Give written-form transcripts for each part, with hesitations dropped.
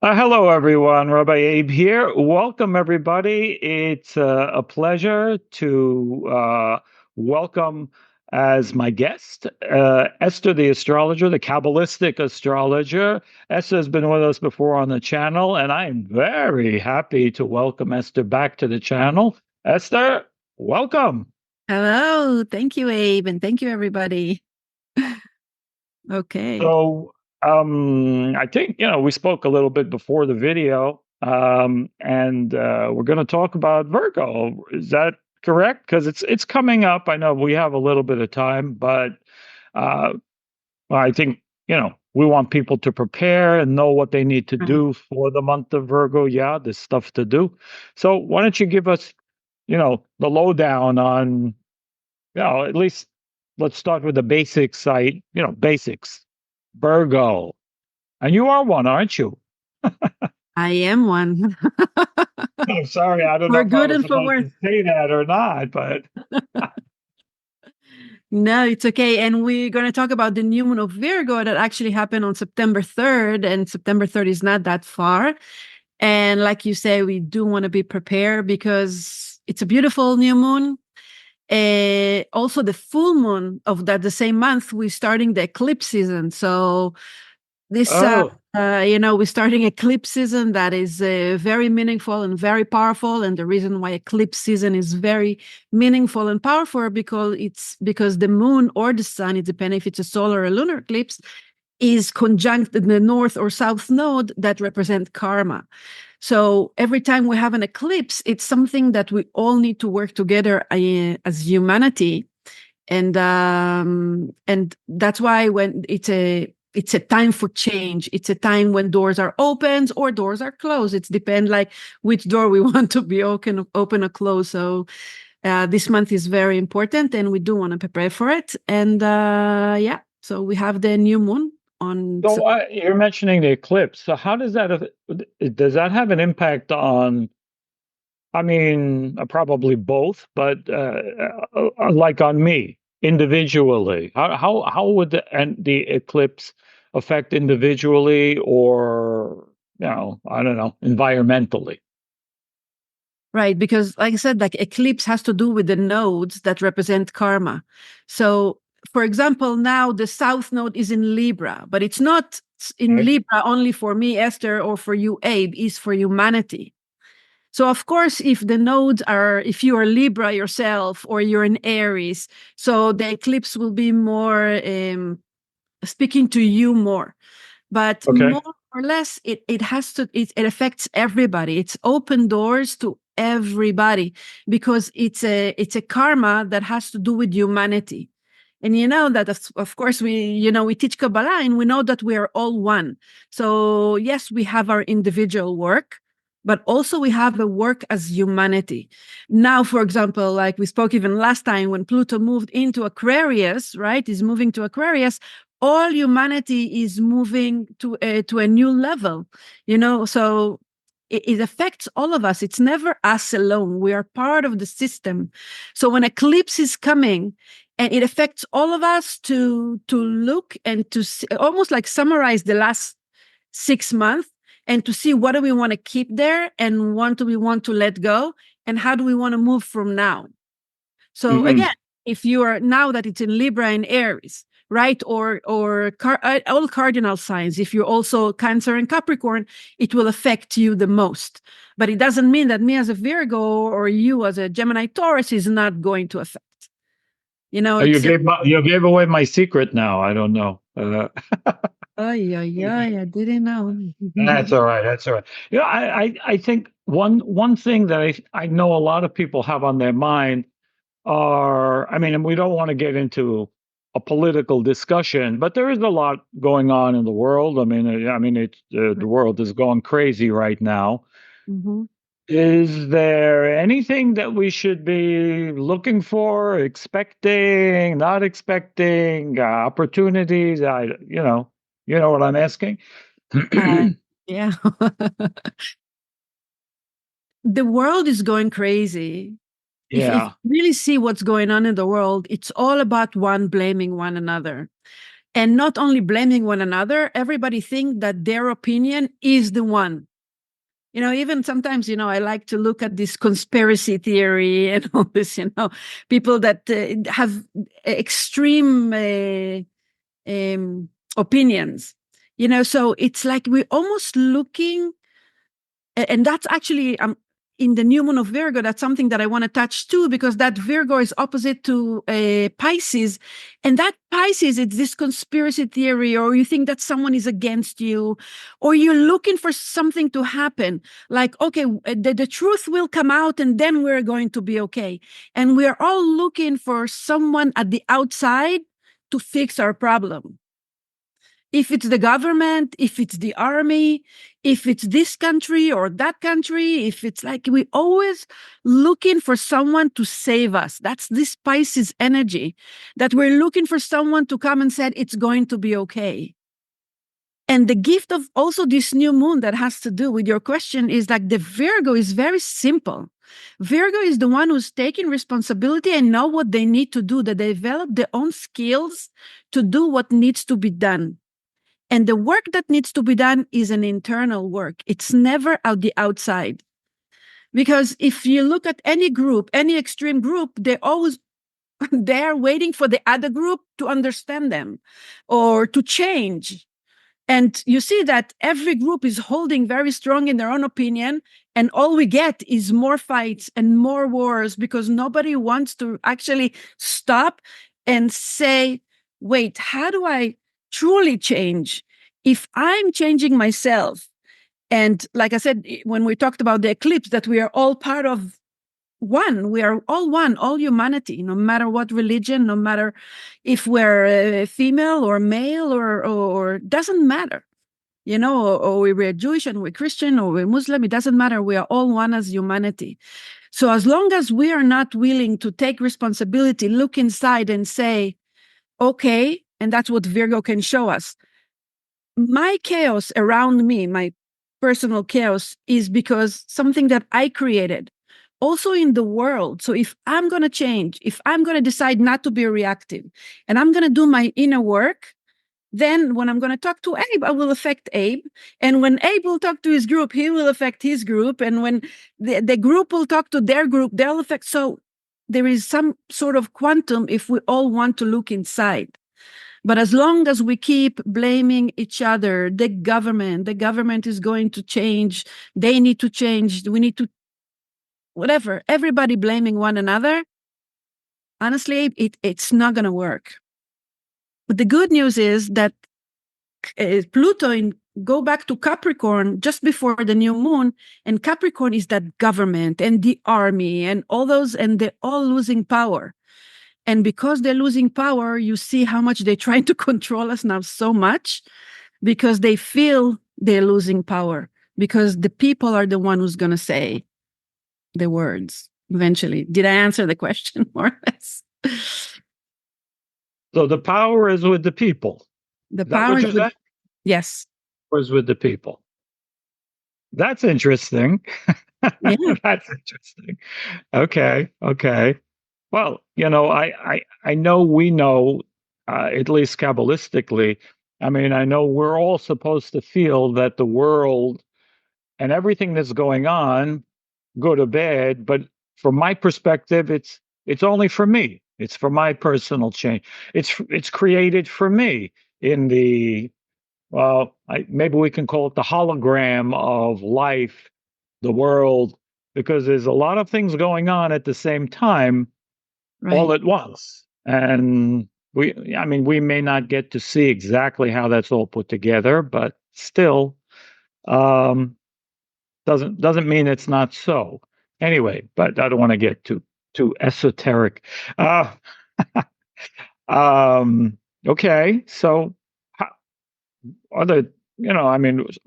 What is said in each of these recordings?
Hello, everyone. Rabbi Abe here. Welcome, everybody. It's a pleasure to welcome as my guest Esther, the astrologer, the Kabbalistic astrologer. Esther has been with us before on the channel, and I am very happy to welcome Esther back to the channel. Esther, welcome. Hello. Thank you, Abe, and thank you, everybody. Okay. So, I think, we spoke a little bit before the video, and we're going to talk about Virgo. Is that correct? Because it's coming up. I know we have a little bit of time, but uh, I think, we want people to prepare and know what they need to Mhm. do for the month of Virgo. Yeah, there's stuff to do. So, why don't you give us, the lowdown on, at least let's start with the basic site, basics. Virgo. And you are one, aren't you? I am one. Oh, sorry, I don't know For if I good was and for supposed worse. to say that or not, but No, it's okay. And we're going to talk about the new moon of Virgo that actually happened on September 3rd. And September 3rd is not that far. And like you say, we do want to be prepared because it's a beautiful new moon. Also, the full moon of that the same month, we're starting the eclipse season. So this, oh, we're starting eclipse season that is very meaningful and very powerful. And the reason why eclipse season is very meaningful and powerful because the moon or the sun, it depends if it's a solar or lunar eclipse, is conjunct in the north or south node that represent karma. So every time we have an eclipse, it's something that we all need to work together as humanity, and that's why when it's a time for change. It's a time when doors are opened or doors are closed. It depends like which door we want to be open or closed. So this month is very important, and we do want to prepare for it. And yeah, so we have the new moon on. so you're mentioning the eclipse. So how does that have an impact on? I mean, probably both, but like on me individually. How would the eclipse affect individually, or I don't know, environmentally? Right, because like I said, like eclipse has to do with the nodes that represent karma. So, for example, now the South node is in Libra, but it's not in Okay. Libra only for me, Esther, or for you, Abe, is for humanity. So, of course, if you are Libra yourself or you're in Aries, so the eclipse will be more speaking to you more. But Okay. more or less, it affects everybody. It's open doors to everybody because it's a karma that has to do with humanity. And you know that of course we teach Kabbalah and we know that we are all one. So yes, we have our individual work, but also we have a work as humanity. Now, for example, like we spoke even last time when Pluto moved into Aquarius, right? Is moving to Aquarius, all humanity is moving to a new level, so it affects all of us. It's never us alone. We are part of the system. So when eclipse is coming, and it affects all of us to look and to see, almost like summarize the last 6 months, and to see what do we want to keep there and what do we want to let go, and how do we want to move from now. So Hmm. again, if you are now that it's in Libra and Aries, right, or all cardinal signs, if you're also Cancer and Capricorn, it will affect you the most. But it doesn't mean that me as a Virgo or you as a Gemini Taurus is not going to affect. You It's gave away my secret now. I don't know. ay ay ay, I didn't know. That's all right. That's all right. I think one thing that I know a lot of people have on their mind are, I mean, and we don't want to get into a political discussion, but there is a lot going on in the world. I mean, it's the world is going crazy right now. Mhm. Is there anything that we should be looking for, expecting, not expecting, opportunities? You know what I'm asking? Uh, yeah. The world is going crazy. If you Yeah. really see what's going on in the world, it's all about one blaming one another. and not only blaming one another, everybody think that their opinion is the one. Even sometimes, I like to look at this conspiracy theory and all this, people that have extreme opinions, so it's like we're almost looking, and that's actually in the new moon of Virgo, that's something that I want to touch too, because that Virgo is opposite to Pisces. And that Pisces, it's this conspiracy theory, or you think that someone is against you, or you're looking for something to happen. Like, okay, the truth will come out and then we're going to be okay. And we're all looking for someone at the outside to fix our problem. If it's the government, if it's the army, if it's this country or that country, if it's like we always looking for someone to save us. That's this Pisces energy, that we're looking for someone to come and said it's going to be okay. And the gift of also this new moon that has to do with your question is like the Virgo is very simple. Virgo is the one who's taking responsibility and know what they need to do, that they develop their own skills to do what needs to be done. And the work that needs to be done is an internal work. It's never out the outside. Because if you look at any group, any extreme group, they're waiting for the other group to understand them or to change. And you see that every group is holding very strong in their own opinion. And all we get is more fights and more wars, because nobody wants to actually stop and say, wait, how do I truly change? If I'm changing myself, and like I said, when we talked about the eclipse, that we are all part of one, we are all one, all humanity, no matter what religion, no matter if we're female or male or doesn't matter, or we're Jewish and we're Christian or we're Muslim, it doesn't matter. We are all one as humanity. So as long as we are not willing to take responsibility, look inside and say, okay, and that's what Virgo can show us. My chaos around me, my personal chaos, is because something that I created, also in the world. So if I'm going to change, if I'm going to decide not to be reactive, and I'm going to do my inner work, then when I'm going to talk to Abe, I will affect Abe. And when Abe will talk to his group, he will affect his group. And when the group will talk to their group, they'll affect. So there is some sort of quantum if we all want to look inside. But as long as we keep blaming each other, the government is going to change. They need to change. We need to, whatever, everybody blaming one another. Honestly, it's not going to work. But the good news is that Pluto go back to Capricorn just before the new moon, and Capricorn is that government and the army and all those, and they're all losing power. And because they're losing power, you see how much they're trying to control us now so much, because they feel they're losing power, because the people are the one who's going to say the words eventually. Did I answer the question more or less? So the power is with the people. The power is with, yes. Is with the people. That's interesting. Yeah. That's interesting. Okay. Well, I know we know, at least Kabbalistically, I mean, I know we're all supposed to feel that the world and everything that's going on, good or bad, but from my perspective, it's only for me. It's for my personal change. It's created for me in the, well, maybe we can call it the hologram of life, the world, because there's a lot of things going on at the same time, right, all at once. And we may not get to see exactly how that's all put together, but still, doesn't mean it's not so. Anyway, but I don't want to get too esoteric. Okay, so other,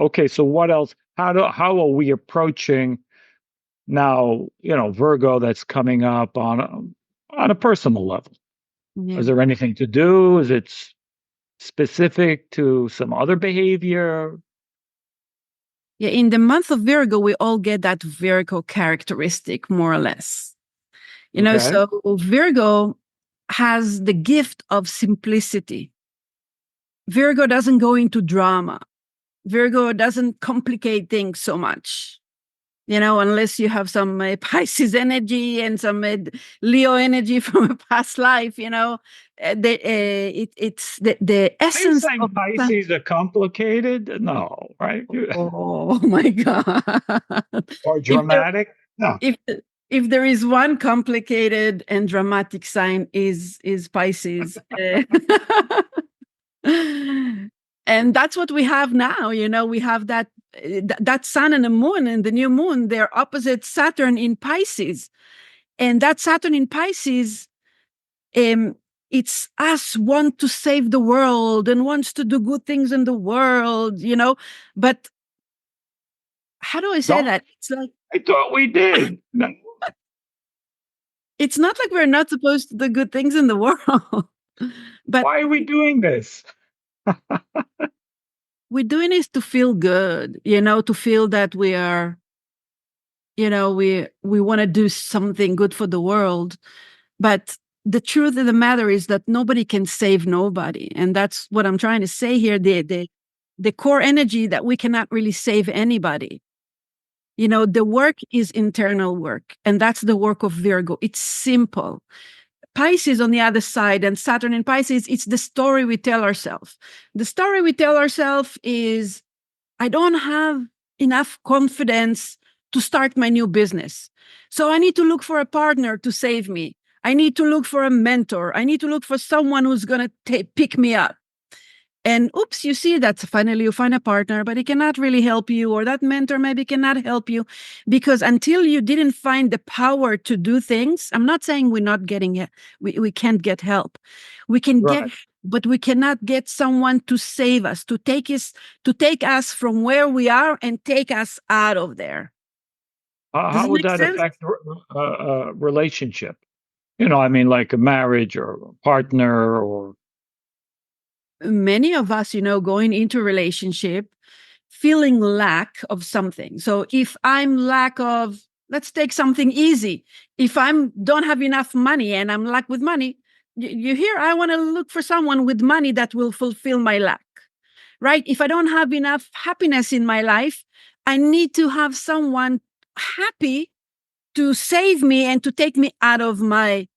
okay, so what else? How are we approaching now, Virgo that's coming up on a personal level? Yeah. Is there anything to do? Is it specific to some other behavior? Yeah, in the month of Virgo, we all get that Virgo characteristic, more or less. So Virgo has the gift of simplicity. Virgo doesn't go into drama. Virgo doesn't complicate things so much, unless you have some Pisces energy and some Leo energy from a past life. It's the Are you essence saying of. Pisces are complicated? No, right? Oh my God! Or If there, dramatic? No. if if there is one complicated and dramatic sign, is Pisces. And that's what we have now. We have that sun and the moon, and the new moon, they're opposite Saturn in Pisces. And that Saturn in Pisces, um it's us want to save the world and wants to do good things in the world, but how do I say Don't that? It's like, I thought we did. No. it's not like we're not supposed to do good things in the world. But Why are we doing this? we're doing it to feel good, to feel that we are, we want to do something good for the world. But the truth of the matter is that nobody can save nobody. And that's what I'm trying to say here. The core energy that we cannot really save anybody. The work is internal work. And that's the work of Virgo. It's simple. Pisces on the other side, and Saturn in Pisces, it's the story we tell ourselves. The story we tell ourselves is, I don't have enough confidence to start my new business. So I need to look for a partner to save me. I need to look for a mentor. I need to look for someone who's going to pick me up. And oops, you see that finally you find a partner, but he cannot really help you, or that mentor maybe cannot help you, because until you didn't find the power to do things, I'm not saying we're not getting it. We can't get help. We can get, Right. but we cannot get someone to save us, to take us from where we are and take us out of there. Does How it would make that sense? affect relationship? I mean, like a marriage or a partner or Many of us, going into a relationship, feeling lack of something. So if I'm lack of, let's take something easy. If I'm don't have enough money and I'm lack with money, you hear, I want to look for someone with money that will fulfill my lack, right? If I don't have enough happiness in my life, I need to have someone happy to save me and to take me out of my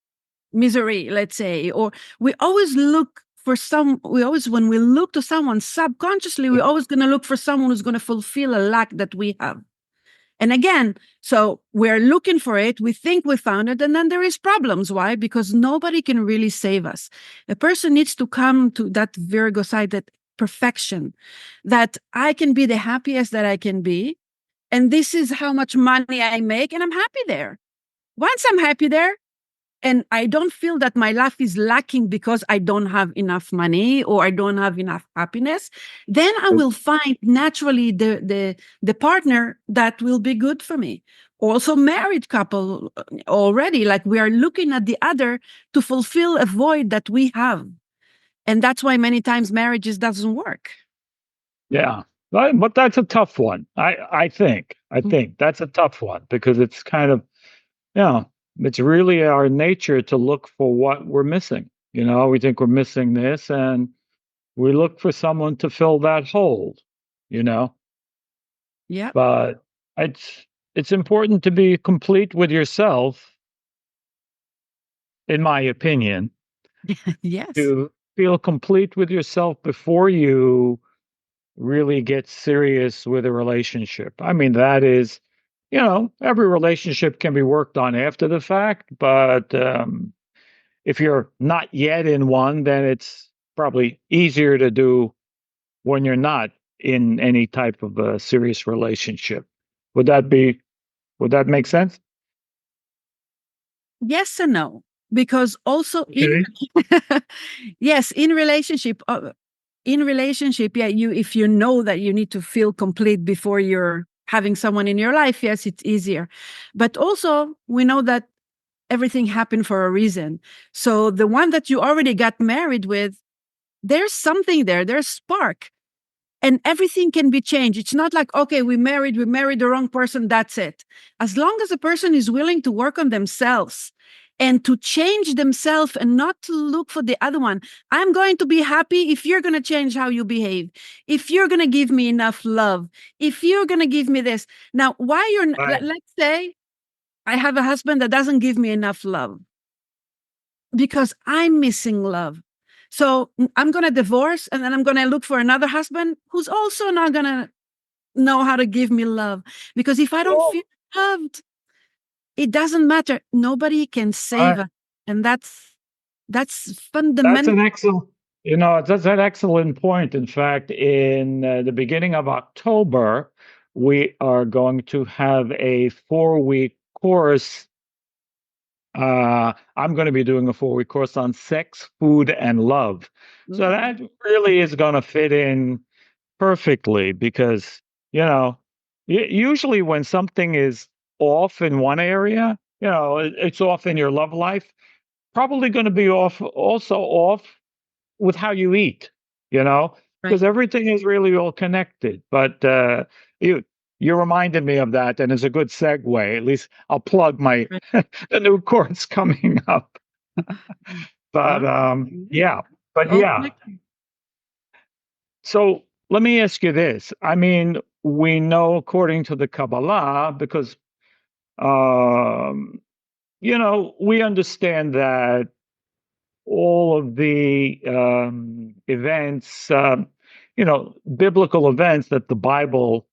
misery, let's say. Or we always look for when we look to someone subconsciously, we're always going to look for someone who's going to fulfill a lack that we have. And again, so we're looking for it, we think we found it, and then there is problems. Why? Because nobody can really save us. A person needs to come to that Virgo side, that perfection, that I can be the happiest that I can be, and this is how much money I make, and I'm happy there. Once I'm happy there, and I don't feel that my life is lacking because I don't have enough money or I don't have enough happiness, then I will find naturally the partner that will be good for me. Also, married couple already, like we are looking at the other to fulfill a void that we have. And that's why many times marriages doesn't work. yeah. But that's a tough one. I think that's a tough one because it's kind of, yeah, it's really our nature to look for what we're missing. We think we're missing this and we look for someone to fill that hole, you know. Yeah. But it's important to be complete with yourself, in my opinion, Yes. to feel complete with yourself before you really get serious with a relationship. I mean, that is, every relationship can be worked on after the fact, but if you're not yet in one, then it's probably easier to do when you're not in any type of a serious relationship. Would that be, would that make sense? Yes and no. Because also in Okay. yes, in relationship, yeah, if you know that you need to feel complete before you're having someone in your life, yes, it's easier. But also we know that everything happened for a reason. So the one that you already got married with, there's something there, there's spark, and everything can be changed. It's not like, okay, we married the wrong person, that's it. As long as a person is willing to work on themselves and to change themselves and not to look for the other one. I'm going to be happy if you're going to change how you behave, if you're going to give me enough love, if you're going to give me this. Now, why you're, Right. let's say I have a husband that doesn't give me enough love because I'm missing love. So I'm going to divorce, and then I'm going to look for another husband who's also not going to know how to give me love. Because if I don't Well, feel loved, it doesn't matter. Nobody can save right. us. And that's That's fundamental. an excellent, that's an excellent point. In fact, in the beginning of October, we are going to have a 4-week course. I'm going to be doing a 4-week course on sex, food, and love. So that really is going to fit in perfectly because, usually when something is off in one area, it's off in your love life, probably going to be off with how you eat, Right. because everything is really all connected. But you you reminded me of that, and it's a good segue. At least I'll plug my Right. the new course coming up. All But right. yeah, but All yeah. connected. So let me ask you this. I mean, we know according to the Kabbalah, because um, we understand that all of the events, biblical events that the Bible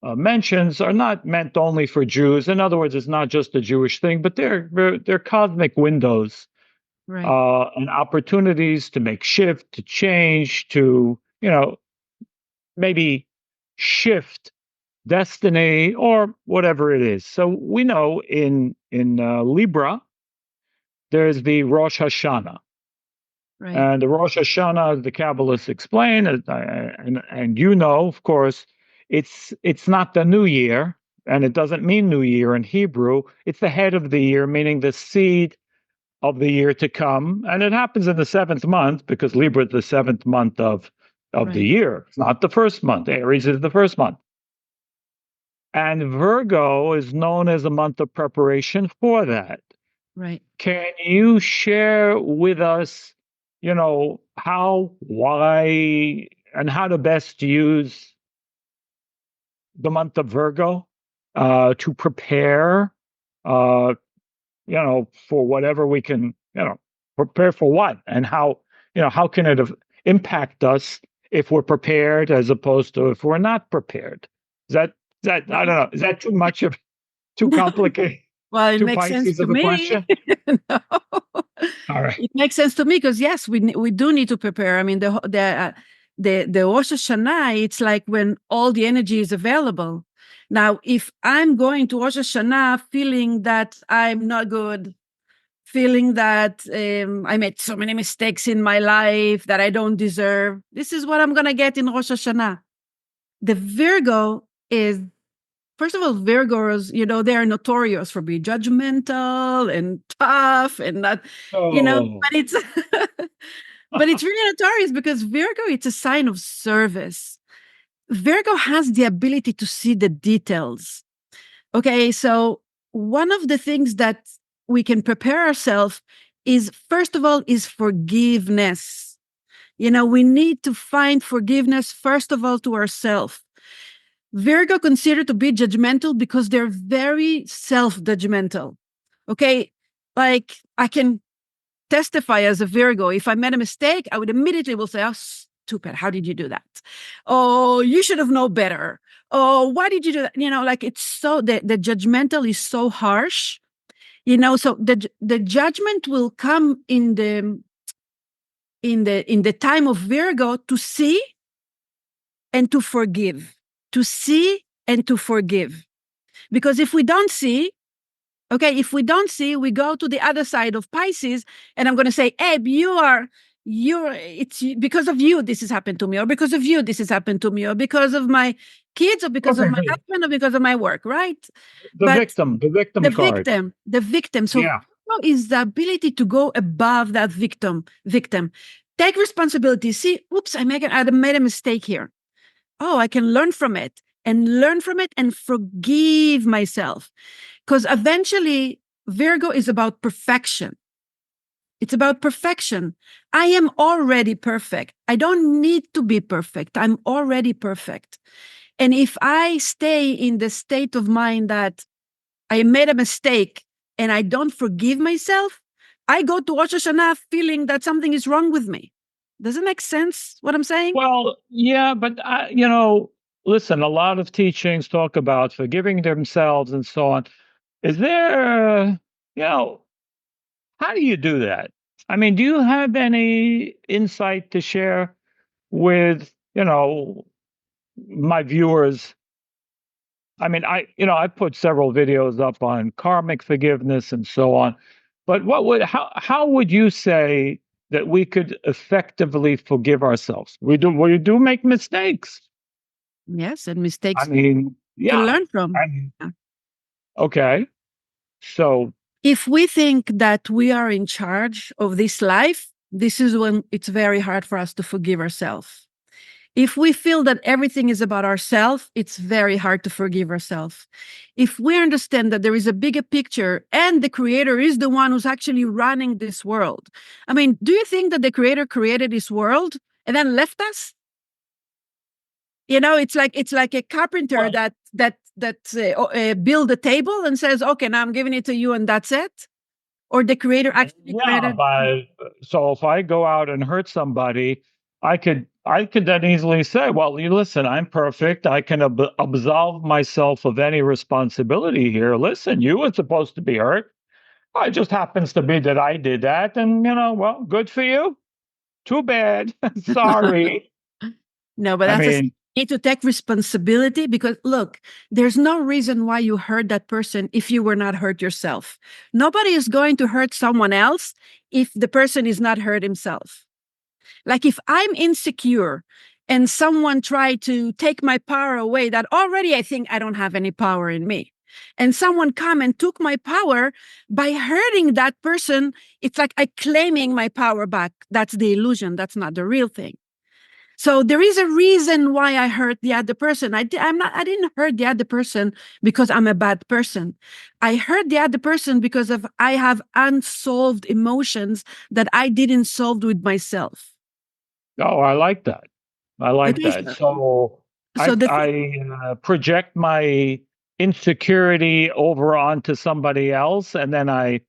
mentions are not meant only for Jews. In other words, it's not just a Jewish thing, but they're cosmic windows Right. and opportunities to make shift, to change, to maybe shift destiny or whatever it is. So we know in Libra there's the Rosh Hashanah. Right. And the Rosh Hashanah, the Kabbalists explain, and of course, it's not the new year, and it doesn't mean new year in Hebrew. It's the head of the year, meaning the seed of the year to come, and it happens in the 7th month because Libra is the 7th month of the Right. year. It's not the first month. Aries is the first month, and Virgo is known as a month of preparation for that. Right. Can you share with us, how, why, and how to best use the month of Virgo to prepare, uh, for whatever we can, prepare for what, and how can it impact us if we're prepared as opposed to if we're not prepared? I don't know. Is that too much of too complicated? Well, it Too makes sense Pisces to of a me. question? No. All right. It makes sense to me because yes, we do need to prepare. I mean, the Rosh Hashanah, it's like when all the energy is available. Now, if I'm going to Rosh Hashanah feeling that I'm not good, feeling that I made so many mistakes in my life that I don't deserve, this is what I'm going to get in Rosh Hashanah. The Virgo is, first of all, Virgos, they are notorious for being judgmental and tough and not, Oh. but it's but it's really notorious because Virgo, it's a sign of service. Virgo has the ability to see the details. Okay, so one of the things that we can prepare ourselves is, first of all, is forgiveness. We need to find forgiveness, first of all, to ourselves. Virgo considered to be judgmental because they're very self-judgmental. Okay, like I can testify as a Virgo. If I made a mistake, I would immediately will say, "Oh, stupid! How did you do that? Oh, you should have known better. Oh, why did you do that?" Like it's so the judgmental is so harsh. So the judgment will come in the time of Virgo to see and to forgive, to see and to forgive. Because if we don't see, we go to the other side of Pisces, and I'm going to say, Abe, it's because of you this has happened to me, or because of you this has happened to me, or because of my kids, or because of my Okay. husband, or because of my work, right? The But victim card. the victim. So Yeah. is the ability to go above that victim, take responsibility. See, oops, I made a mistake here. Oh, I can learn from it and forgive myself. Because eventually Virgo is about perfection. It's about perfection. I am already perfect. I don't need to be perfect. I'm already perfect. And if I stay in the state of mind that I made a mistake and I don't forgive myself, I go to Rosh Hashanah feeling that something is wrong with me. Does it make sense what I'm saying? Well, yeah, but listen, a lot of teachings talk about forgiving themselves and so on. Is there, how do you do that? I mean, do you have any insight to share with, my viewers? I mean, I put several videos up on karmic forgiveness and so on. But how would you say that we could effectively forgive ourselves? We do make mistakes. Yes, and I mistakes mean, to yeah. learn from. I mean, Yeah. okay. So, If we think that we are in charge of this life, this is when it's very hard for us to forgive ourselves. If we feel that everything is about ourselves, it's very hard to forgive ourselves. If we understand that there is a bigger picture and the creator is the one who's actually running this world. I mean, do you think that the creator created this world and then left us? It's like a carpenter well, that build a table and says, "Okay, now I'm giving it to you, and that's it." Or the creator actually yeah, created. but so if I go out and hurt somebody, I could then easily say, well, you listen, I'm perfect. I can absolve myself of any responsibility here. Listen, you were supposed to be hurt. It just happens to be that I did that, and well, good for you. Too bad. Sorry. No, but I that's a mean, need to take responsibility, because look, there's no reason why you hurt that person if you were not hurt yourself. Nobody is going to hurt someone else if the person is not hurt himself. Like if I'm insecure and someone tried to take my power away, that already I think I don't have any power in me. And someone come and took my power by hurting that person, it's like I claiming my power back. That's the illusion. That's not the real thing. So there is a reason why I hurt the other person. I didn't hurt the other person because I'm a bad person. I hurt the other person because of I have unsolved emotions that I didn't solve with myself. oh, I like that. I like Okay, that. So so the thing, I project my insecurity over onto somebody else, and then I,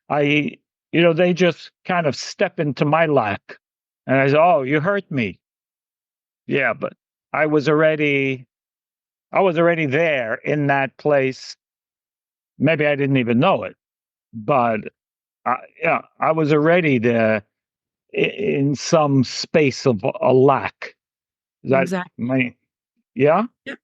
they just kind of step into my lack, and I say, "Oh, you hurt me." Yeah, but I was already, I was already there in that place. Maybe I didn't even know it, but yeah, I was already there in some space of a lack. Is that exactly. my, yeah? Yeah.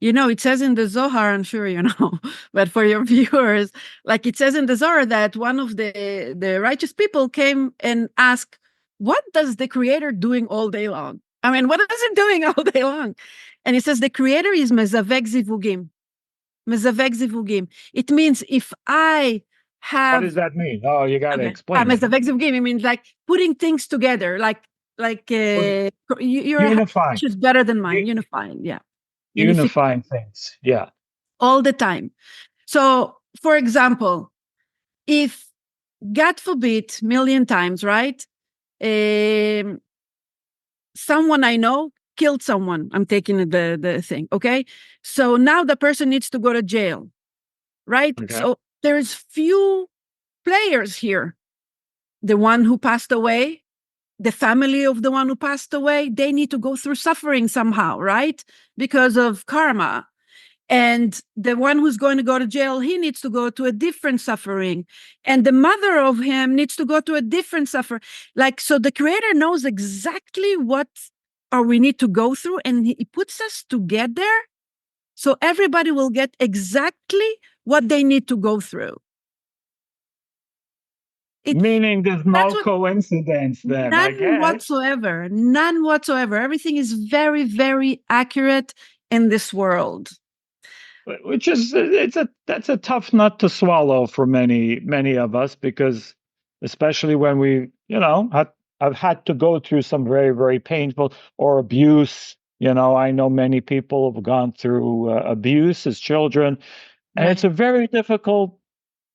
It says in the Zohar, I'm sure you know, but for your viewers, like it says in the Zohar that one of the righteous people came and asked, "What does the Creator doing all day long? I mean, what is it doing all day long?" And he says the Creator is mezavek zivugim. Mezavek zivugim. It means if I What have does that mean? Oh, you got to okay, explain it. mezavek zivugim. It means like putting things together, like Well, your unifying, is better than mine. u- Unifying, yeah, unification unifying things. Yeah. all the time. So, for example, if God forbid, million times, right? Um, Someone I know killed someone. I'm taking the thing. Okay. So now the person needs to go to jail, right? Okay. So there's few players here. The one who passed away, the family of the one who passed away, they need to go through suffering somehow, right? Because of karma. And the one who's going to go to jail, he needs to go to a different suffering. And the mother of him needs to go to a different suffering. Like, so the creator knows exactly what or we need to go through, and he puts us together so everybody will get exactly what they need to go through. It's Meaning there's that's no what coincidence then, I none guess. whatsoever. None whatsoever. Everything is very, very accurate in this world. Which is that's a tough nut to swallow for many of us, because especially when we I've had to go through some very painful or abuse. I know many people have gone through abuse as children, and it's Right. a very difficult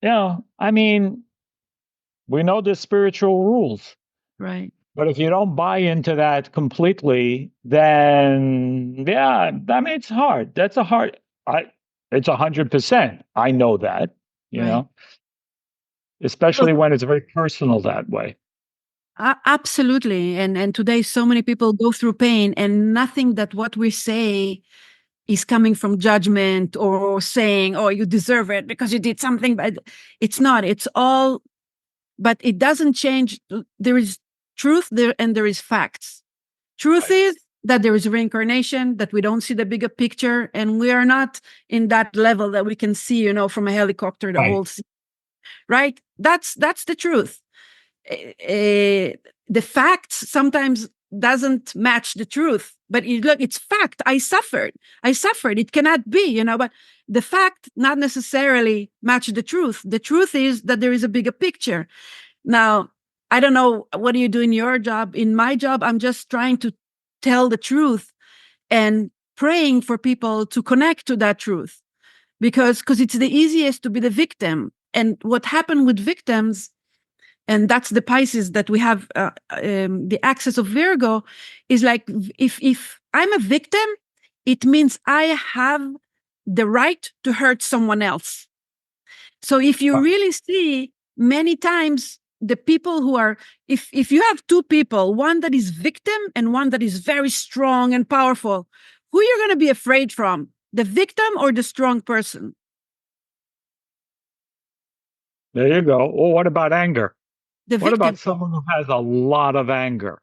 I mean, we know the spiritual rules, Right. but if you don't buy into that completely, then yeah, I mean, it's hard. That's a hard. I. It's 100%. I know that. You Right. know, especially when it's very personal that way. Absolutely. And today so many people go through pain, and nothing that what we say is coming from judgment or saying, oh, you deserve it because you did something. But it's not. It's all, but it doesn't change. There is truth there and there is facts. Truth Right. is that there is reincarnation, that we don't see the bigger picture, and we are not in that level that we can see, from a helicopter, the Right. whole scene, right? That's the truth. The facts sometimes doesn't match the truth, but look, it's fact. I suffered. It cannot be, but the fact not necessarily match the truth. The truth is that there is a bigger picture. Now, I don't know, what do you do in your job? In my job, I'm just trying to tell the truth and praying for people to connect to that truth, because it's the easiest to be the victim. And what happened with victims, and that's the Pisces that we have, the axis of Virgo, is like, if I'm a victim, it means I have the right to hurt someone else. So if you really see many times the people who are, if you have two people, one that is victim and one that is very strong and powerful, who you're going to be afraid from, the victim or the strong person? There you go. Well, what about anger? The What about victim. someone who has a lot of anger?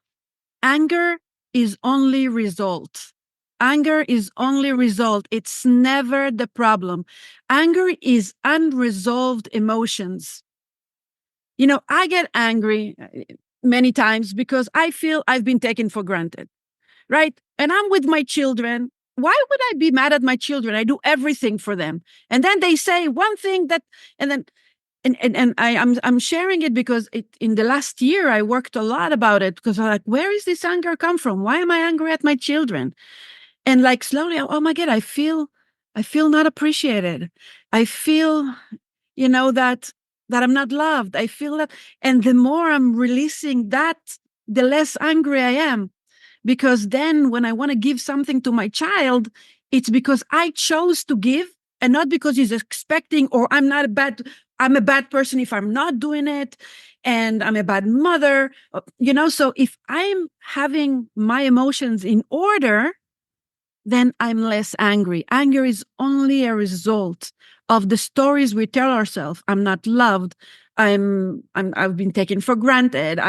Anger is only result. Anger is only result. It's never the problem. Anger is unresolved emotions. I get angry many times because I feel I've been taken for granted, right? And I'm with my children. Why would I be mad at my children? I do everything for them. And then they say one thing that, and then, and I'm sharing it because in the last year, I worked a lot about it, because I'm like, where is this anger come from? Why am I angry at my children? And like slowly, oh my God, I feel not appreciated. I feel, that I'm not loved. I feel that. And the more I'm releasing that, the less angry I am. Because then when I want to give something to my child, it's because I chose to give, and not because he's expecting, or I'm a bad person if I'm not doing it, and I'm a bad mother. So if I'm having my emotions in order, then I'm less angry. Anger is only a result of the stories we tell ourselves. I'm not loved. I've been taken for granted.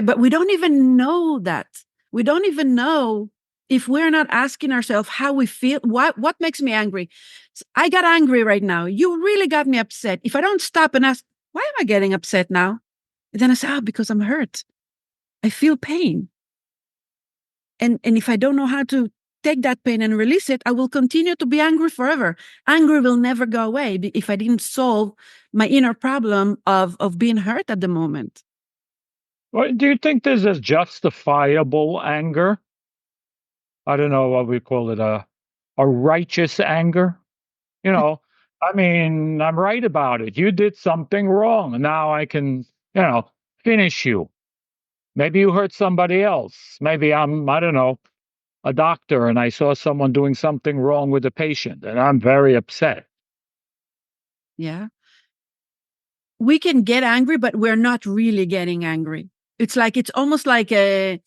But we don't even know that. We don't even know, if we're not asking ourselves how we feel. What makes me angry? I got angry right now. You really got me upset. If I don't stop and ask, why am I getting upset now? And then I say, because I'm hurt. I feel pain. And if I don't know how to take that pain and release it, I will continue to be angry forever. Anger will never go away if I didn't solve my inner problem of being hurt at the moment. Well, do you think there's a justifiable anger? I don't know what we call it, a righteous anger. You know, I mean, I'm right about it. You did something wrong, and now I can, finish you. Maybe you hurt somebody else. Maybe I don't know, a doctor, and I saw someone doing something wrong with a patient, and I'm very upset. Yeah. We can get angry, but we're not really getting angry. It's almost like if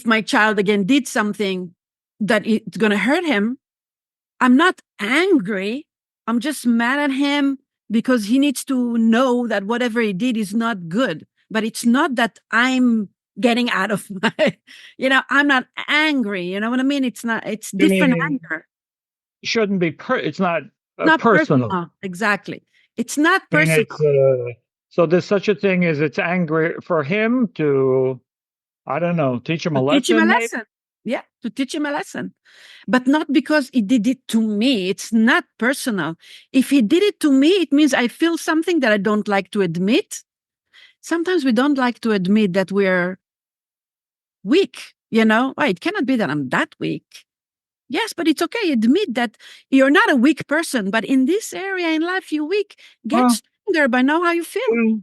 my child again did something that it's going to hurt him, I'm not angry. I'm just mad at him because he needs to know that whatever he did is not good. But it's not that I'm getting out of my, I'm not angry. You know what I mean? It's You different mean anger. shouldn't be it's not Not personal. personal. Exactly. It's not I mean, personal. so there's such a thing as it's angry for him to, I don't know, teach him To a teach him a lesson, maybe. lesson. Yeah, to teach him a lesson. But not because he did it to me. It's not personal. If he did it to me, it means I feel something that I don't like to admit. Sometimes we don't like to admit that we're weak, Oh, it cannot be that I'm that weak. Yes, but it's okay. Admit that you're not a weak person, but in this area in life, you're weak. Get Well, stronger by know how you feel. well,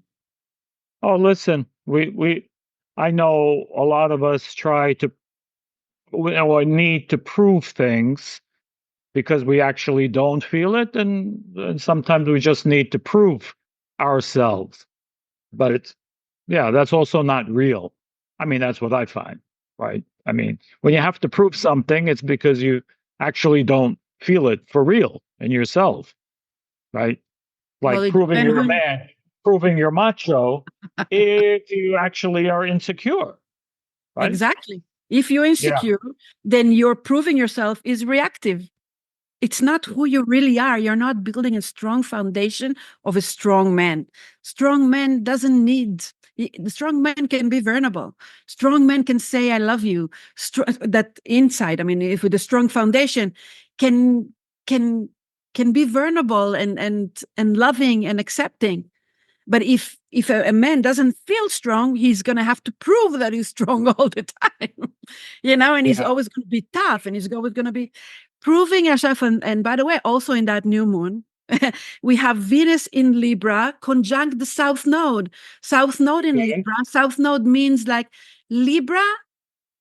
oh, listen, I know a lot of us try to, or need to prove things because we actually don't feel it, and sometimes we just need to prove ourselves. But it's, yeah, that's also not real. I mean, that's what I find, right? I mean, when you have to prove something, it's because you actually don't feel it for real in yourself, right? Well, Like it proving depends you're a on man, proving you're macho, if you actually are insecure, right? exactly. If you're Yeah, insecure, then you're proving yourself is reactive. It's not who you really are. You're not building a strong foundation of a strong man. Strong man doesn't need. The strong man can be vulnerable. Strong man can say "I love you." That inside, I mean, if with a strong foundation, can can can be vulnerable and loving and accepting. But if a man doesn't feel strong, he's going to have to prove that he's strong all the time, and he's yeah. always going to be tough and he's always going to be proving yourself. And by the way, also in that new moon, we have Venus in Libra conjunct the South Node. South Node in Okay. Libra. South Node means like Libra.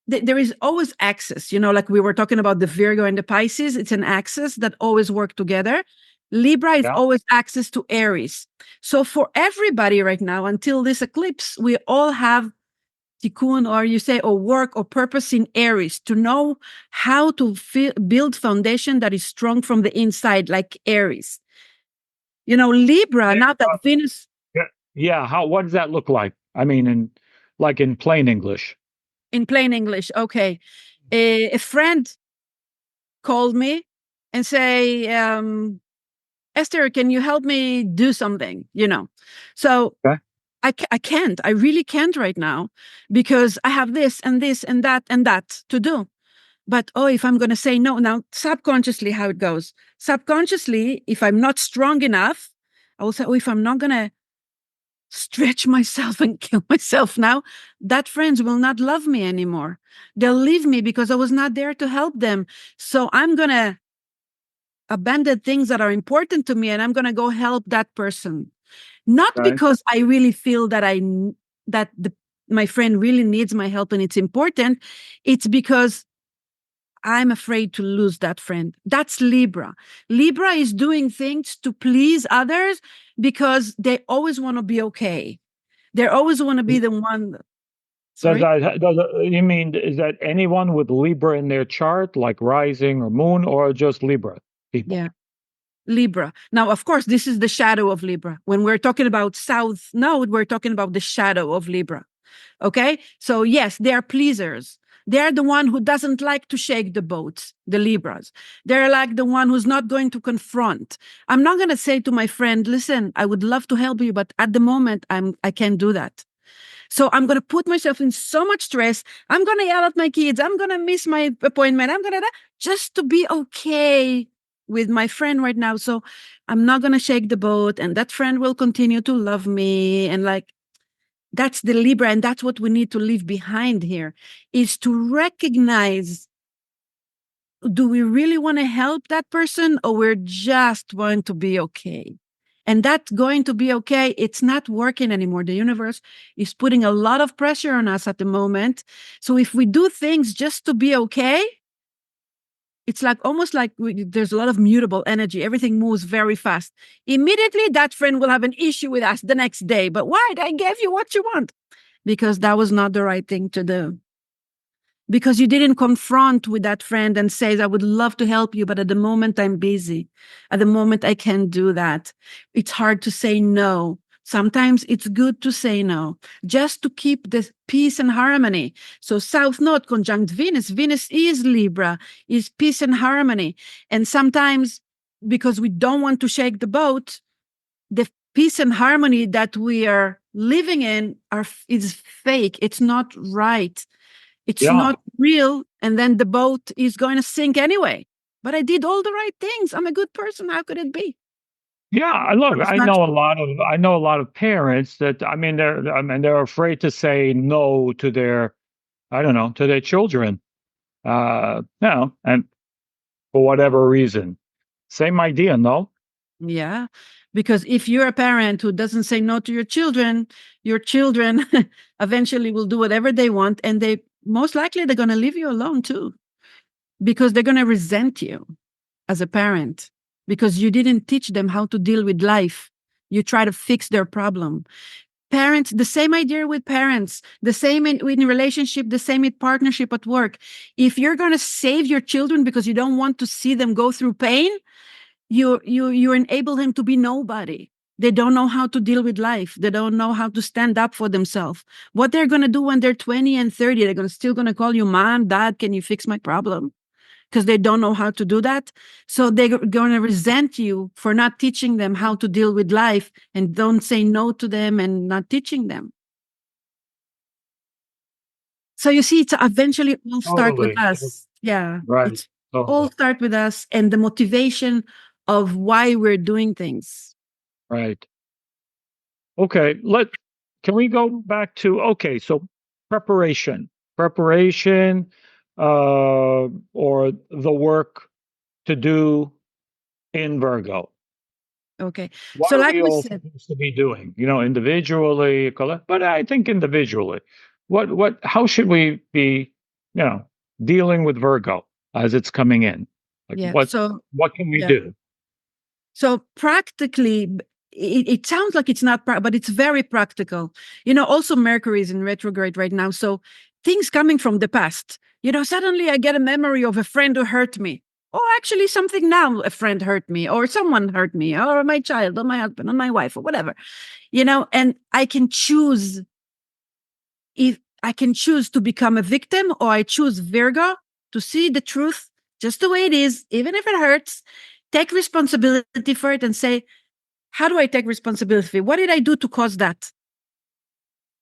There is always axis, like we were talking about the Virgo and the Pisces. It's an axis that always work together. Libra is Yeah. always axis to Aries. So for everybody right now, until this eclipse, we all have tikkun, or you say, or work or purpose in Aries to know how to build foundation that is strong from the inside, like Aries. Libra, Yeah. now that Venus, Yeah. Yeah. How? What does that look like? I mean, in plain English. in plain English, okay. A friend called me and say, Esther, can you help me do something? So Okay. I can't. I really can't right now because I have this and this and that to do. But oh, if I'm going to say no, now subconsciously, how it goes. Subconsciously, if I'm not strong enough, I will say, oh, if I'm not going to stretch myself and kill myself now, that friends will not love me anymore. They'll leave me because I was not there to help them. So I'm going to abandon things that are important to me and I'm going to go help that person. Not Okay. because I really feel that my friend really needs my help and it's important. It's because I'm afraid to lose that friend. That's Libra. Libra is doing things to please others because they always want to be okay. They always want to be the one. Sorry? You mean, is that anyone with Libra in their chart, like rising or moon, or just Libra people? Yeah. Libra. Now, of course, this is the shadow of Libra. When we're talking about South Node, we're talking about the shadow of Libra. Okay. So, yes, they are pleasers. They're the one who doesn't like to shake the boats, the Libras. They're like the one who's not going to confront. I'm not going to say to my friend, listen, I would love to help you, but at the moment, I can't do that. So I'm going to put myself in so much stress. I'm going to yell at my kids. I'm going to miss my appointment. I'm going to just to be okay with my friend right now. So I'm not going to shake the boat and that friend will continue to love me. And like, that's the Libra. And that's what we need to leave behind here is to recognize, do we really want to help that person or we're just want to be okay? And that going to be okay, it's not working anymore. The universe is putting a lot of pressure on us at the moment. So if we do things just to be okay, it's like almost like there's a lot of mutable energy. Everything moves very fast. Immediately, that friend will have an issue with us the next day. But why? I gave you what you want. Because that was not the right thing to do, because you didn't confront with that friend and says, I would love to help you, but at the moment I'm busy. At the moment I can't do that. It's hard to say no. Sometimes it's good to say no, just to keep the peace and harmony. So South Node conjunct Venus. Venus is Libra, is peace and harmony. And sometimes because we don't want to shake the boat, the peace and harmony that we are living in is fake. It's not right. It's Yeah. not real. And then the boat is going to sink anyway. But I did all the right things. I'm a good person. How could it be? Yeah, look, It's not true. I know a lot of parents that, they're afraid to say no to their, I don't know, to their children. And for whatever reason. Same idea, no? Yeah. Because if you're a parent who doesn't say no to your children eventually will do whatever they want. And they most likely they're going to leave you alone too, because they're going to resent you as a parent because you didn't teach them how to deal with life. You try to fix their problem. Parents, the same idea with parents, the same in relationship, the same in partnership at work. If you're going to save your children because you don't want to see them go through pain, you enable them to be nobody. They don't know how to deal with life. They don't know how to stand up for themselves. What they're going to do when they're 20 and 30, they're still going to call you mom, dad, can you fix my problem? Because they don't know how to do that. So they're going to resent you for not teaching them how to deal with life, and don't say no to them and not teaching them. So you see, it's eventually all start with Totally. us. Yeah. Right. It's all Totally. start with us and the motivation of why we're doing things. Right. Okay. Can we go back to, okay, so preparation, or the work to do in Virgo. Okay. What So are like we we all said, supposed to be doing? Individually, but I think individually. How should we be, dealing with Virgo as it's coming in? Like yeah. what can we Yeah. do? So practically, it sounds like it's not, but it's very practical. Also Mercury is in retrograde right now. So things coming from the past, suddenly I get a memory of a friend who hurt me. Oh, actually something now, a friend hurt me, or someone hurt me, or my child, or my husband, or my wife, or whatever, and I can choose if I can choose to become a victim, or I choose Virgo to see the truth just the way it is, even if it hurts, take responsibility for it and say, how do I take responsibility? What did I do to cause that?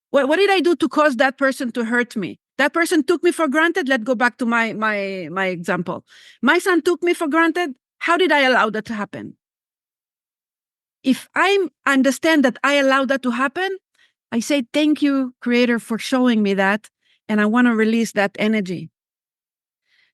What did I do to cause that person to hurt me? That person took me for granted. Let's go back to my example. My son took me for granted. How did I allow that to happen? If I understand that I allowed that to happen, I say, thank you, Creator, for showing me that. And I want to release that energy.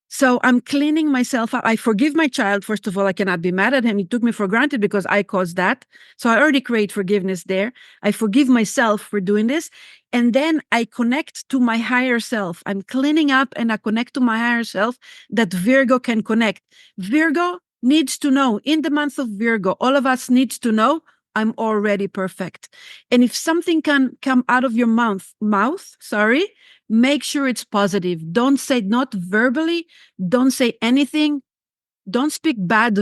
So I'm cleaning myself up. I forgive my child. First of all, I cannot be mad at him. He took me for granted because I caused that. So I already create forgiveness there. I forgive myself for doing this. And then I connect to my higher self. I'm cleaning up and I connect to my higher self that Virgo can connect. Virgo needs to know, in the month of Virgo, all of us needs to know, I'm already perfect. And if something can come out of your mouth, make sure it's positive. Don't say, not verbally, don't say anything. Don't speak bad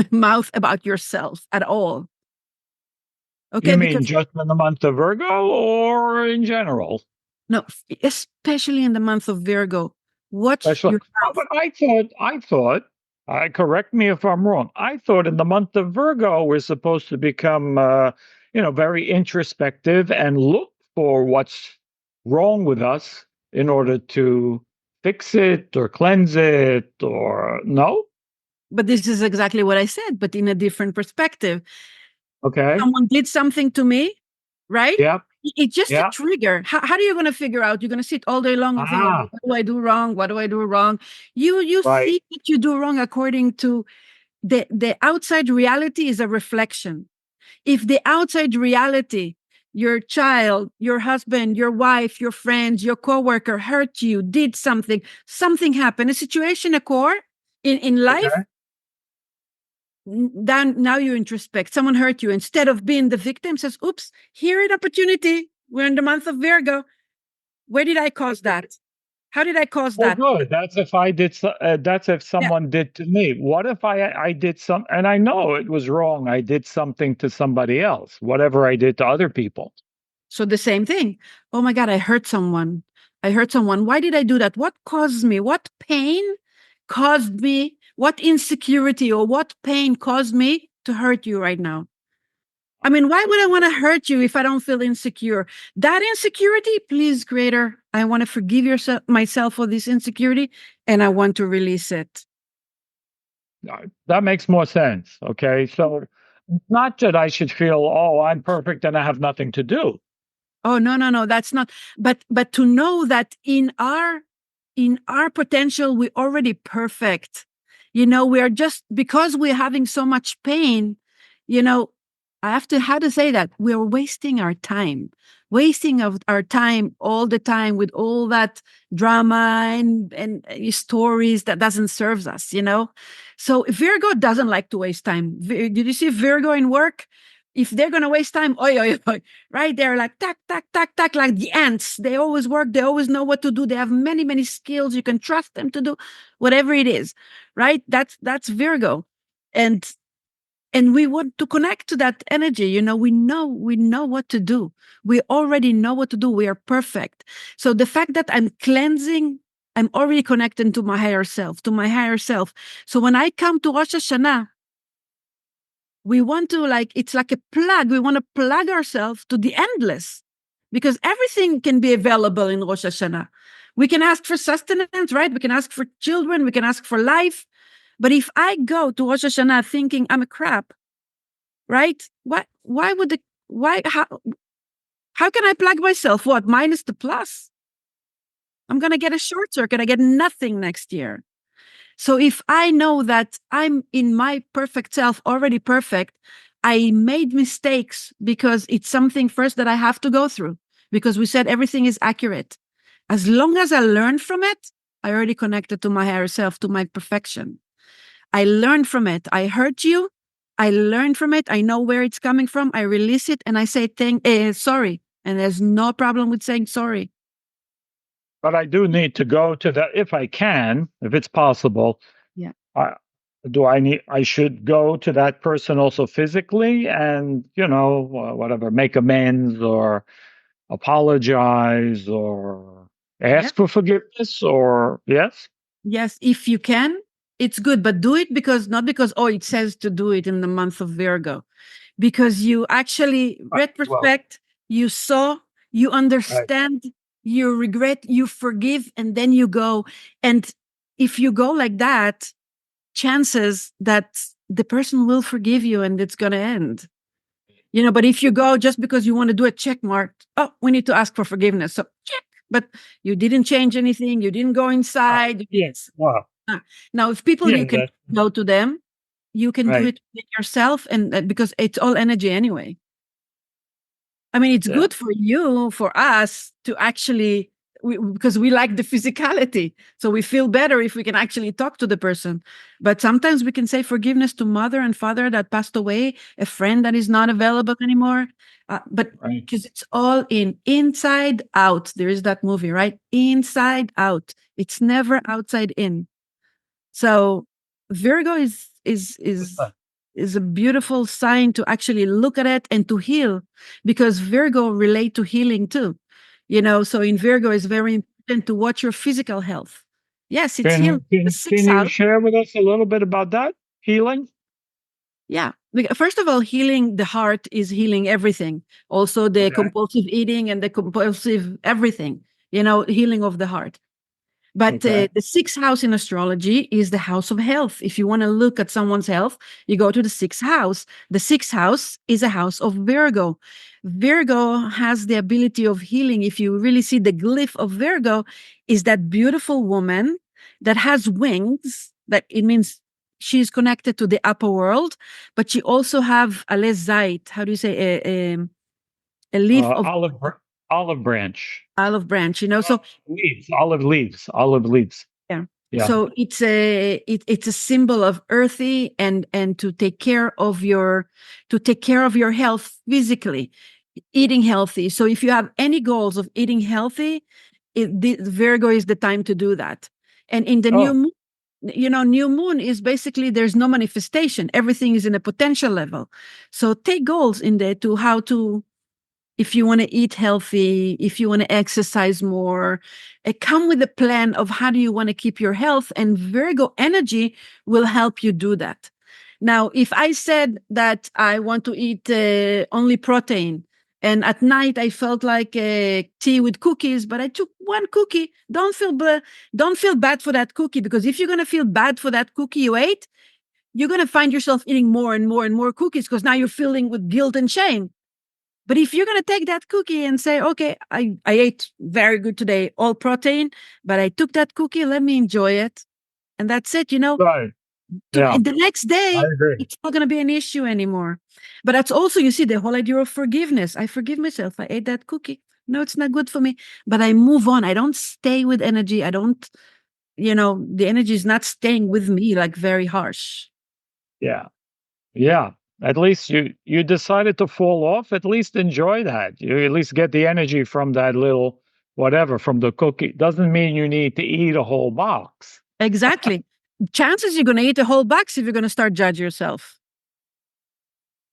mouth about yourself at all. You Okay, mean because just in the month of Virgo or in general? no, especially in the month of Virgo, watch Especially, your oh, mouth. but I thought, correct me if I'm wrong. I thought in the month of Virgo we're supposed to become, very introspective and look for what's wrong with us in order to fix it or cleanse it, or no? But this is exactly what I said, but in a different perspective. Okay. Someone did something to me, right? Yeah. It's just a Yeah. trigger. How are you going to figure out? You're going to sit all day long and figure, Ah, what do I do wrong? What do I do wrong? You right. see what you do wrong according to the outside reality is a reflection. If the outside reality, your child, your husband, your wife, your friends, your coworker hurt you, did something happened, a situation occur in life, Okay. then now you introspect. Someone hurt you. Instead of being the victim, says, oops, here an opportunity. We're in the month of Virgo. Where did I cause that? How did I cause Well, that? good. That's if I did. That's if Yeah. someone did to me. What if I did some, and I know it was wrong. I did something to somebody else. Whatever I did to other people. So the same thing. Oh my God, I hurt someone. I hurt someone. Why did I do that? What caused me? What pain caused me? What insecurity or what pain caused me to hurt you right now? I mean, why would I want to hurt you if I don't feel insecure? That insecurity, please, Creator, I want to forgive myself for this insecurity, and I want to release it. That makes more sense. Okay, so not that I should feel, oh, I'm perfect and I have nothing to do. Oh, no, no, no, that's not. But to know that in our potential, we're already perfect. We are just, because we're having so much pain, I have to, how to say that? We're wasting our time, wasting of our time all the time with all that drama and stories that doesn't serve us. So Virgo doesn't like to waste time. Did you see Virgo in work? If they're going to waste time, oi, oi, oi, right? They're like, tack, tack, tack, tack, like the ants. They always work. They always know what to do. They have many, many skills. You can trust them to do whatever it is, right? That's Virgo. And we want to connect to that energy. We know what to do. We already know what to do. We are perfect. So the fact that I'm cleansing, I'm already connected to my higher self. So when I come to Rosh Hashanah, we want to, it's like a plug. We want to plug ourselves to the endless, because everything can be available in Rosh Hashanah. We can ask for sustenance, right? We can ask for children. We can ask for life. But if I go to Rosh Hashanah thinking I'm a crap, right? How can I plug myself? What? Minus the plus? I'm going to get a short circuit. I get nothing next year. So if I know that I'm in my perfect self, already perfect, I made mistakes because it's something first that I have to go through, because we said everything is accurate. As long as I learn from it, I already connected to my higher self, to my perfection. I learned from it. I hurt you. I learned from it. I know where it's coming from. I release it and I say sorry. And there's no problem with saying sorry. But I do need to go to that if I can, if it's possible. Yeah. I should go to that person also physically and, whatever, make amends or apologize or ask for forgiveness, or yes? Yes, if you can, it's good, but do it not because, it says to do it in the month of Virgo, because you actually retrospect, you saw, you understand, you regret, you forgive, and then you go. And if you go like that, chances that the person will forgive you and it's going to end. But if you go just because you want to do a check mark, we need to ask for forgiveness. So check, but you didn't change anything. You didn't go inside. Yes. Wow. Now, if people, you can go to them, you can do it yourself, and because it's all energy anyway. I mean, it's good for you, for us to actually, because we like the physicality. So we feel better if we can actually talk to the person. But sometimes we can say forgiveness to mother and father that passed away, a friend that is not available anymore. But because it's all inside out. There is that movie, right? Inside out. It's never outside in. So Virgo is a beautiful sign to actually look at it and to heal, because Virgo relate to healing too. So in Virgo is very important to watch your physical health. Yes, it's healing. Can you share with us a little bit about that healing? Yeah. First of all, healing the heart is healing everything. Also the compulsive eating and the compulsive everything, healing of the heart. But the sixth house in astrology is the house of health. If you want to look at someone's health, you go to the sixth house. The sixth house is a house of Virgo. Virgo has the ability of healing. If you really see the glyph of Virgo, is that beautiful woman that has wings, that it means she's connected to the upper world, but she also have a lezait. How do you say a leaf of olive branch. Olive branch, so olive leaves. Yeah. So it's a symbol of earthy and to take care of your health physically, eating healthy. So if you have any goals of eating healthy, Virgo is the time to do that. And in the new moon, new moon is basically there's no manifestation. Everything is in a potential level. So take goals in there to how to. If you want to eat healthy, if you want to exercise more, come with a plan of how do you want to keep your health, and Virgo energy will help you do that. Now, if I said that I want to eat only protein, and at night I felt like tea with cookies, but I took one cookie, don't feel bad for that cookie, because if you're going to feel bad for that cookie you ate, you're going to find yourself eating more and more and more cookies, because now you're feeling with guilt and shame. But if you're going to take that cookie and say, okay, I ate very good today, all protein, but I took that cookie, let me enjoy it. And that's it, Right. Yeah, the next I day, agree. it's not going to be an issue anymore. But that's also, you see, the whole idea of forgiveness. I forgive myself. I ate that cookie. No, it's not good for me. But I move on. I don't stay with energy. I don't, the energy is not staying with me like very harsh. Yeah. Yeah. At least you decided to fall off. At least enjoy that. You at least get the energy from that little whatever from the cookie. Doesn't mean you need to eat a whole box. Exactly. Chances you're going to eat a whole box if you're going to start judge yourself.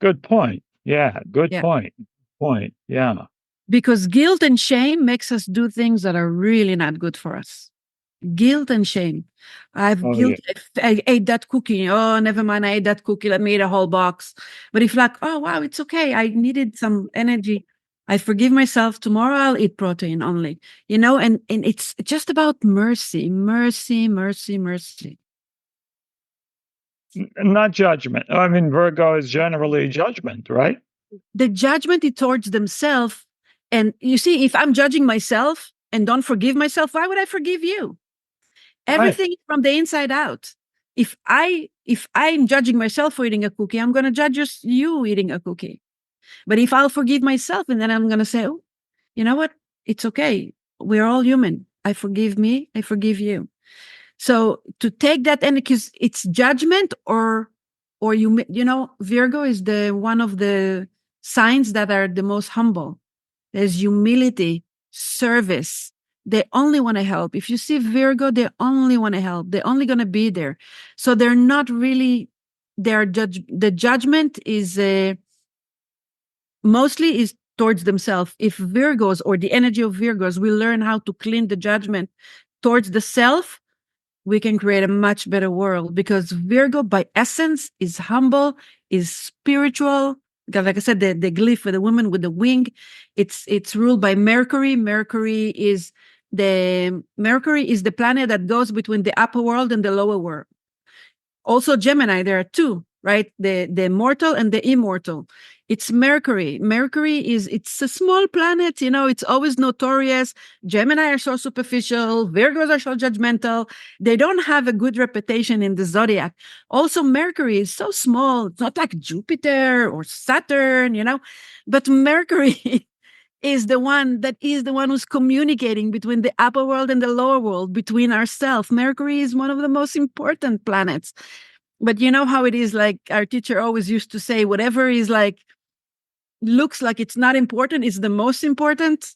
Good point. Yeah, good Yeah. point. Point. Yeah. Because guilt and shame makes us do things that are really not good for us. Guilt and shame. I've Oh yeah. guilt. I ate that cookie. Oh, never mind. I ate that cookie. Let me eat a whole box. But if like, oh wow, it's okay. I needed some energy. I forgive myself. Tomorrow I'll eat protein only. And it's just about mercy, mercy, mercy, mercy. Not judgment. I mean, Virgo is generally judgment, right? The judgment is towards themselves. And you see, if I'm judging myself and don't forgive myself, why would I forgive you? Right. Everything is from the inside out. If I'm judging myself for eating a cookie, I'm going to judge you eating a cookie. But if I'll forgive myself, and then I'm going to say, oh, you know what? It's okay. We're all human. I forgive me. I forgive you. So to take that, and because it's judgment, or Virgo is the one of the signs that are the most humble. There's humility, service. They only want to help. If you see Virgo, they only want to help. They're only going to be there. So they're not really, the judgment is mostly is towards themselves. If Virgos, or the energy of Virgos, we learn how to clean the judgment towards the self, we can create a much better world, because Virgo by essence is humble, is spiritual. Because like I said, the glyph for the woman with the wing, it's ruled by Mercury. Mercury is the planet that goes between the upper world and the lower world. Also Gemini, there are two, right? The mortal and the immortal. It's Mercury. It's a small planet, it's always notorious. Gemini are so superficial, Virgos are so judgmental. They don't have a good reputation in the zodiac. Also, Mercury is so small. It's not like Jupiter or Saturn, but Mercury is the one who's communicating between the upper world and the lower world, between ourselves. Mercury is one of the most important planets. But you know how it is, like our teacher always used to say, whatever is like looks like it's not important is the most important.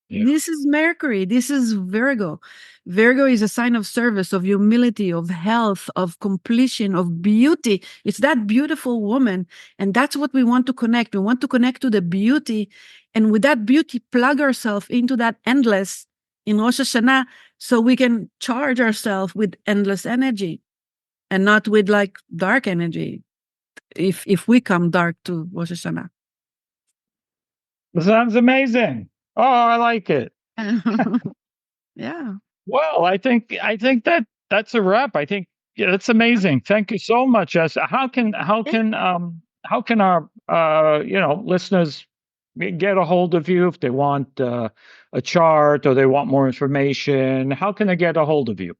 Yeah. This is Mercury. This is Virgo. Virgo is a sign of service, of humility, of health, of completion, of beauty. It's that beautiful woman. And that's what we want to connect. We want to connect to the beauty. And with that beauty, plug ourselves into that endless in Rosh Hashanah, so we can charge ourselves with endless energy and not with like dark energy. If we come dark to Rosh Hashanah. Sounds amazing. Oh, I like it. Yeah. Well, I think that's a wrap. I think yeah, that's amazing. Thank you so much. Esther. How can our listeners get a hold of you if they want a chart or they want more information? How can they get a hold of you?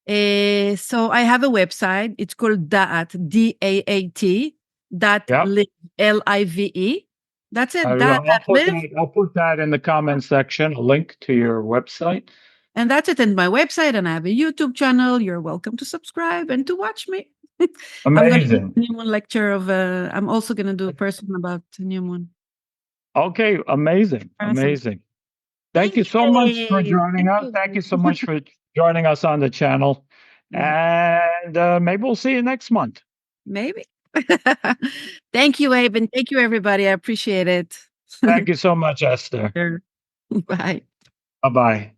So I have a website. It's called Daat, DAAT, dot Yeah. live, LIVE. That's it. I'll put that in the comment section, a link to your website. And that's it. And my website, and I have a YouTube channel. You're welcome to subscribe and to watch me. I'm going to do Amazing. a new moon lecture I'm also going to do a person about new moon. Okay, amazing. Awesome. Amazing. Thank you so much for joining us. Thank you so much for joining us on the channel. And maybe we'll see you next month. Maybe. Thank you, Abe, and thank you, everybody. I appreciate it. Thank you so much, Esther. Sure. Bye. Bye bye.